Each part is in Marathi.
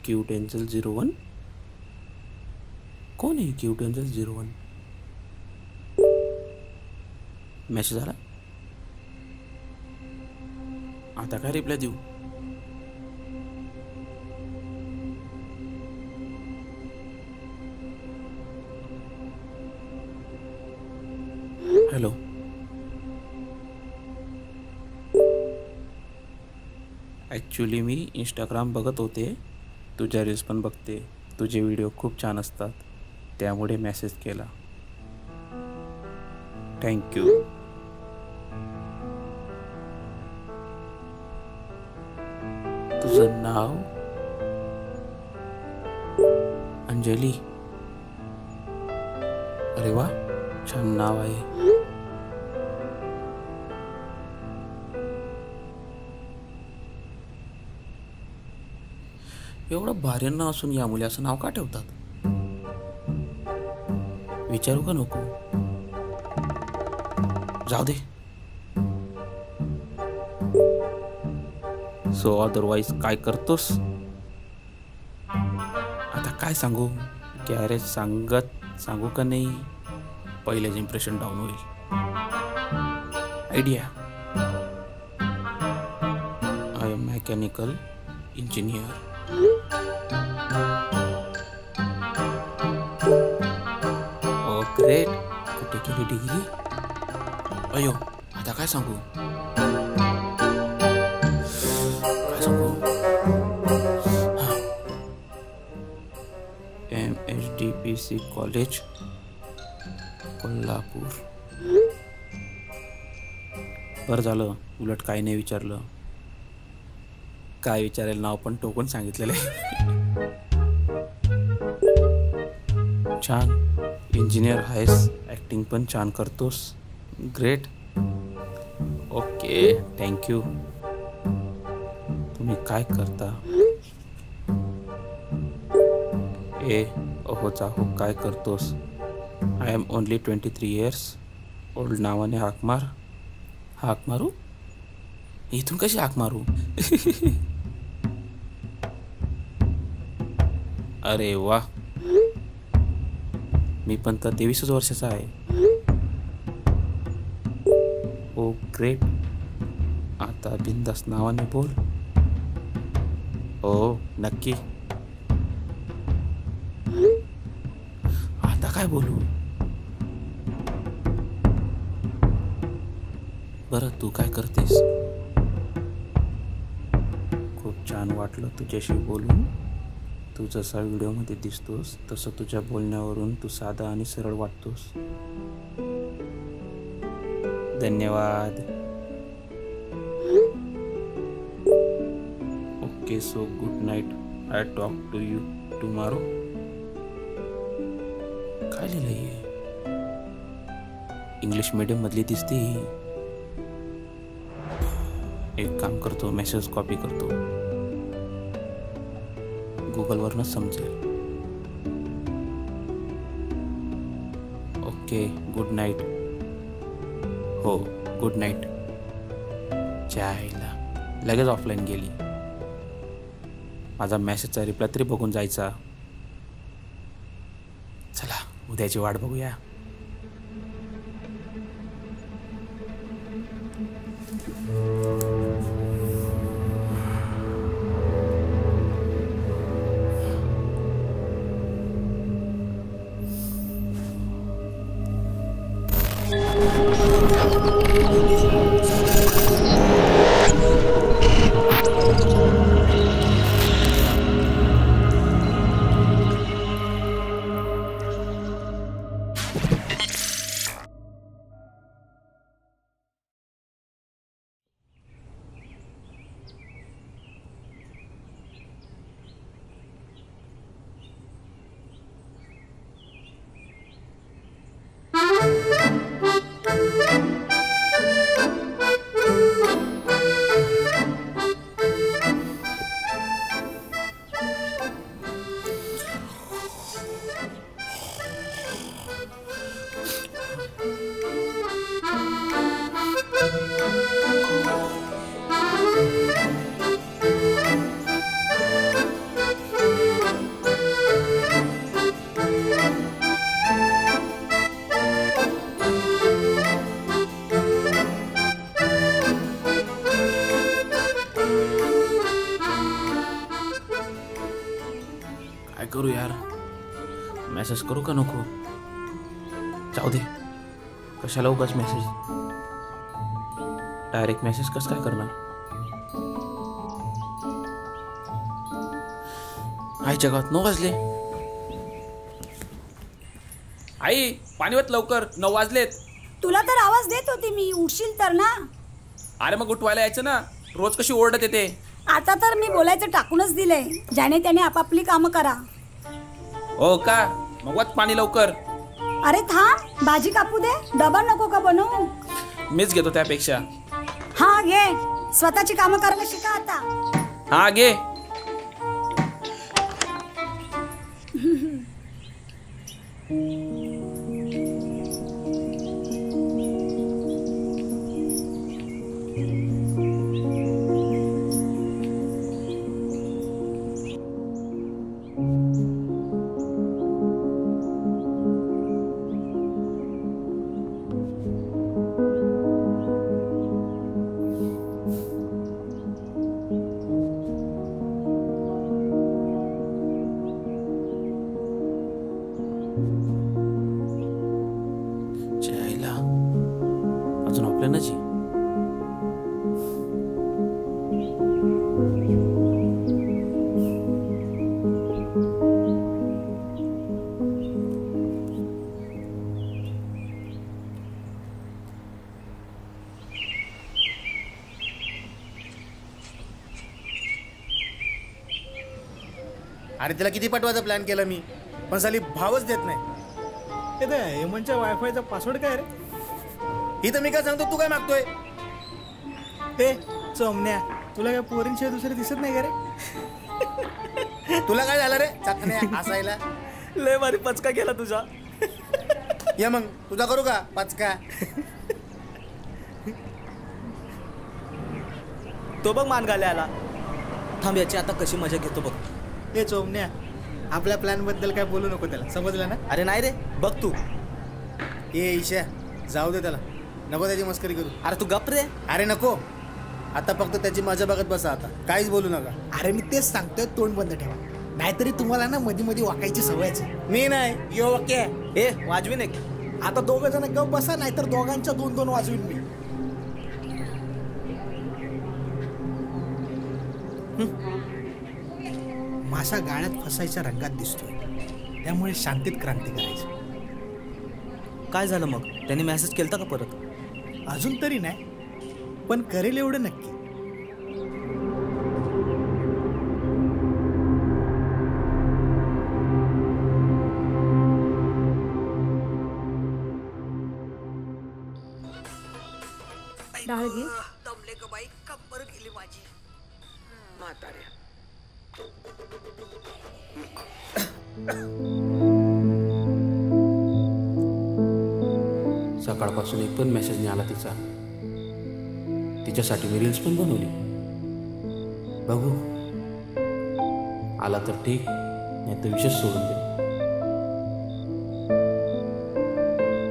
Cute angel 01? कौन है क्यूट एंजल 01? मेसेज आला. आता काय रिप्लाय देऊ? हॅलो. ॲक्च्युली मी इंस्टाग्राम बघत होते. तुझ्या रील्स पण बघते. तुझे व्हिडिओ खूप छान असतात, त्यामुळे मेसेज केला. थँक्यू. तुझं नाव? अंजली. अरे वा, छान नाव आहे. एवढं भारी नाव असून या मुली असं नाव का ठेवतात? विचारू का नको? जाऊ दे. सो अदरवाईज काय करतोस? आता काय सांगू? गॅरेज सांगू का नाही? पहिलेच इम्प्रेशन डाऊन होईल. Idea. I am mechanical engineer. O great. कुठे केली डिग्री? अयो, आता काय सांगू? MHDPC college Kolhapur. बरं झालं उलट काही नाही विचारलं. काय विचारेल नाव पण टोकून सांगितलेलं आहे. छान इंजिनियर आहेस. ॲक्टिंग पण छान करतोस. ग्रेट. Okay, thank you. तुम्ही काय करता? अहो जाहो, काय करतोस? I am only 23 years old. नावाने हाक मार. हाक मारू? इथून कशी हाक मारू? अरे वा, मी पण तर 23 वर्षाचा आहे. ओ ग्रेट. आता बिंदास नावाने बोल. हो नक्की. आता काय बोलू? बरं तू काय करतेस? खूप छान वाटलं तुझ्याशी बोलून. तू जसा व्हिडिओमध्ये दिसतोस तसं तुझ्या बोलण्यावरून तू साधा आणि सरळ वाटतोस. धन्यवाद. Okay, so good night. I talk to you tomorrow. काय लिहिलंय? इंग्लिश मीडियम मधली दिसते. एक काम करतो, मेसेज कॉपी करतो. गुगलवरनच समजेल. Okay, good night. हो, गुड नाईट. चायला लगेच ऑफलाईन गेली. माझा मेसेजचा रिप्लाय तरी बघून जायचा. चला उद्याची वाट बघूया. मेसेज करू का नको? जाऊ दे, कशाला उगाच मेसेज. डायरेक्ट मेसेज कसं काय करणार? आईच्या गावात 9 वाजले. आई पाणी वत लवकर, 9 वाजलेत. तुला तर आवाज देत होती मी, उठशील तर ना. अरे मग उठवायला यायचं ना, रोज कशी ओरडत येते. आता तर मी बोलायचं टाकूनच दिलंय, ज्याने त्याने आपापली कामं करा. हो का? मग वत पाणी लवकर. अरे थांब, भाजी कापू दे. डबा नको का बनवू? मीच घेतो त्यापेक्षा. हा घे, स्वतःची कामं करायला शिका आता. हा घे. अजून आपल्या नजी. अरे त्याला किती पाठवायचा प्लॅन केला मी, पण साली भावच देत नाही. हेमंतच्या वायफायचा पासवर्ड काय रे? ही तर मी काय सांगतो, तू काय मागतोय? ते चमण्या, तुला काय पोरींशिवाय दुसरे दिसत नाही का रे? तुला काय झालं रे चाकण्या हसायला? लय भारी पचका गेला तुझा. या मग तुझा करू का पचका? तो बघ मान घाले आला. थांब, याची आता कशी मजा घेतो बघ. ए चोमण्या, आपल्या प्लॅन बद्दल काय बोलू नको त्याला, समजलं ना? अरे नाही रे, बघ तू. ए ईशा, जाऊ दे त्याला, नको त्याची मस्करी करू. अरे तू गप रे. अरे नको, आता फक्त त्याची मजा बघत बसा, आता काहीच बोलू नका. अरे मी तेच सांगतोय, तोंड बंद ठेवा, नाहीतरी तुम्हाला ना मध्ये मध्ये वाकायची सवयच. मी नाही यो वाक्य. ए वाजवीन एक. आता 2 जण गप बसा, नाहीतर दोघांच्या 2-2 वाजवीन मी. मासा गाळ्यात फसायच्या रंगात दिसतोय, त्यामुळे शांतीत क्रांती करायची. काय झालं मग? त्याने मेसेज केलता का परत? अजून तरी नाही, पण करेल एवढं नक्की. डाळ घे. दमले ग बाई, कंबर गेली माझी. म्हाताऱ्या सकाळपासून एक पण मेसेज नाही आला तिचा. तिच्यासाठी मी रील्स पण बनवली. बघू, आला तर ठीक, नाही तर विषय सोडून दे.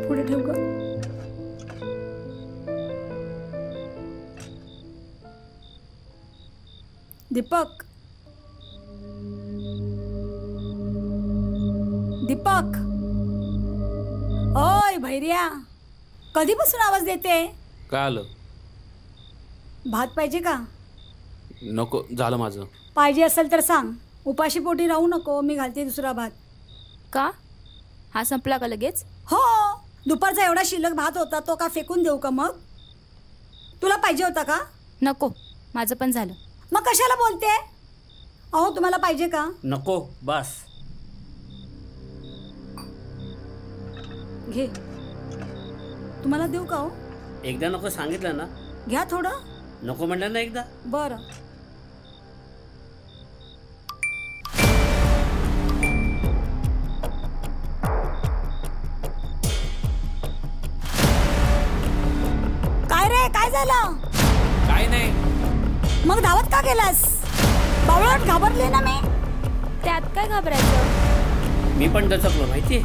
पुढे ठेव ग. दीपक, दीपक, ओय भैर्या, कधीपासून आवाज देते? काय आलं? भात पाहिजे का? नको, झालं माझं. पाहिजे असेल तर सांग, उपाशी पोटी राहू नको, मी घालते दुसरा भात. का? हा संपला का लगेच? हो, दुपारचा एवढा शिल्लक भात होता, तो का फेकून देऊ का मग? तुला पाहिजे होता का? नको, माझं पण झालं. मग कशाला बोलते? अहो तुम्हाला पाहिजे का? नको, बस. घे. तुम्हाला देऊ का हो? एकदा नको सांगितलं ना. घ्या थोडं. नको म्हटलं ना एकदा. बरं. काय रे, काय झालं? काय नाही. मग धावत का गेलास? बावळट, घाबरले ना मी. त्यात काय घाबरायचं? मी पण दचकलो माहिती.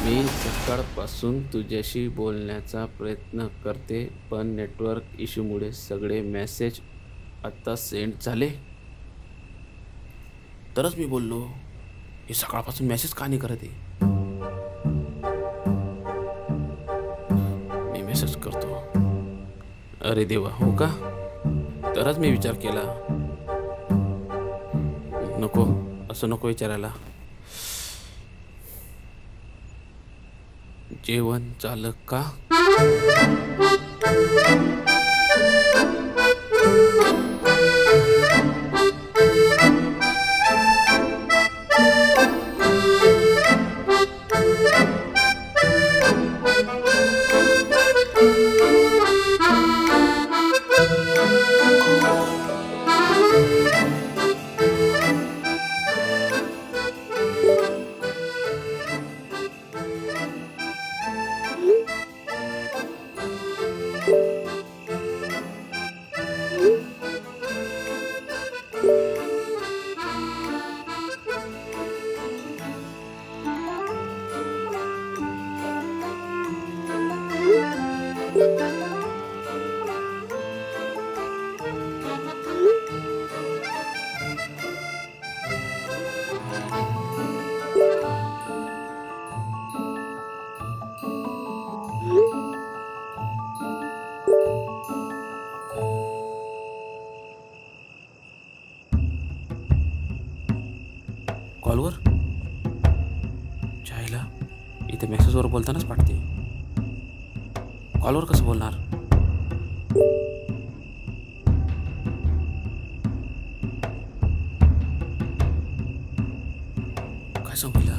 मी सकाळ पासून तुझ्याशी बोलण्याचा प्रयत्न करते, पण नेटवर्क इश्यूमुळे सगळे मेसेज आता सेंड झाले. तरच मी बोललो, हे सकाळपासून मेसेज का नाही करत आहे. मी मेसेज करतो. अरे देवा, हो का? तरच मी विचार केला, नको, असं नको विचारायला. जेवण झालं का? कॉलवर चायला इथे मेसेजवर बोलतानाच पाठते. कॉलवर कसं बोलणार? काय सांगू तिला?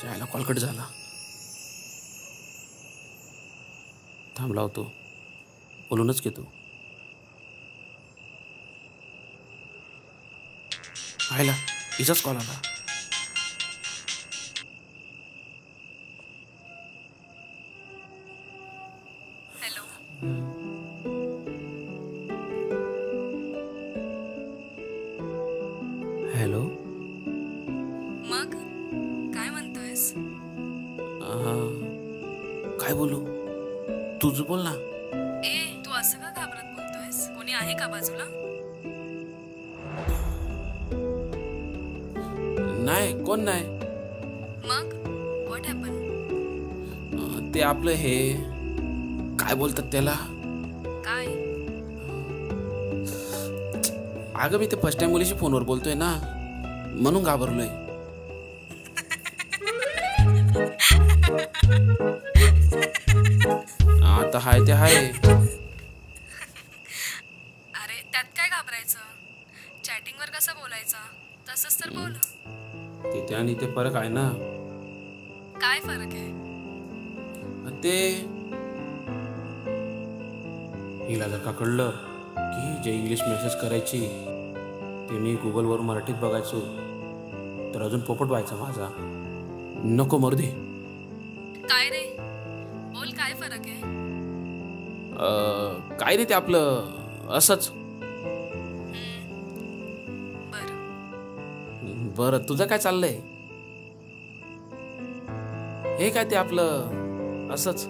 जायला कॉल कट झाला. थांबला होतो, बोलूनच घेतो. आयला हिचाच कॉल आला. हॅलो. मग काय म्हणतोयस? काय बोलू? तुझं बोल ना. ए, तू असं का घाबरत बोलतोयस? कोणी आहे का बाजूला? नाही, कोण नाही. मग व्हॉट हॅपन? ते आपलं हे काय बोलतात त्याला? काय? अगं मी ते फर्स्ट टाइम मुलीशी फोनवर बोलतोय ना, म्हणून घाबरलोय. आता हाय ते हाय. अरे त्यात काय घाबरायचं? चॅटिंगवर कसं बोलायचं तसंच तर बोल. तिथे आणि ते फरक आहे ना. काय फरक आहे? ते हिला जर का कळलं की जे इंग्लिश मेसेज करायची ते मी गुगलवर मराठीत बघायचो तर अजून पोपट व्हायचा माझा. नको मरू दे. काय रे, बोल काय फरक आहे? काय नाही, ते आपलं असंच. बरं, तुझं काय चाललंय? हे काय ते आपलं असंच.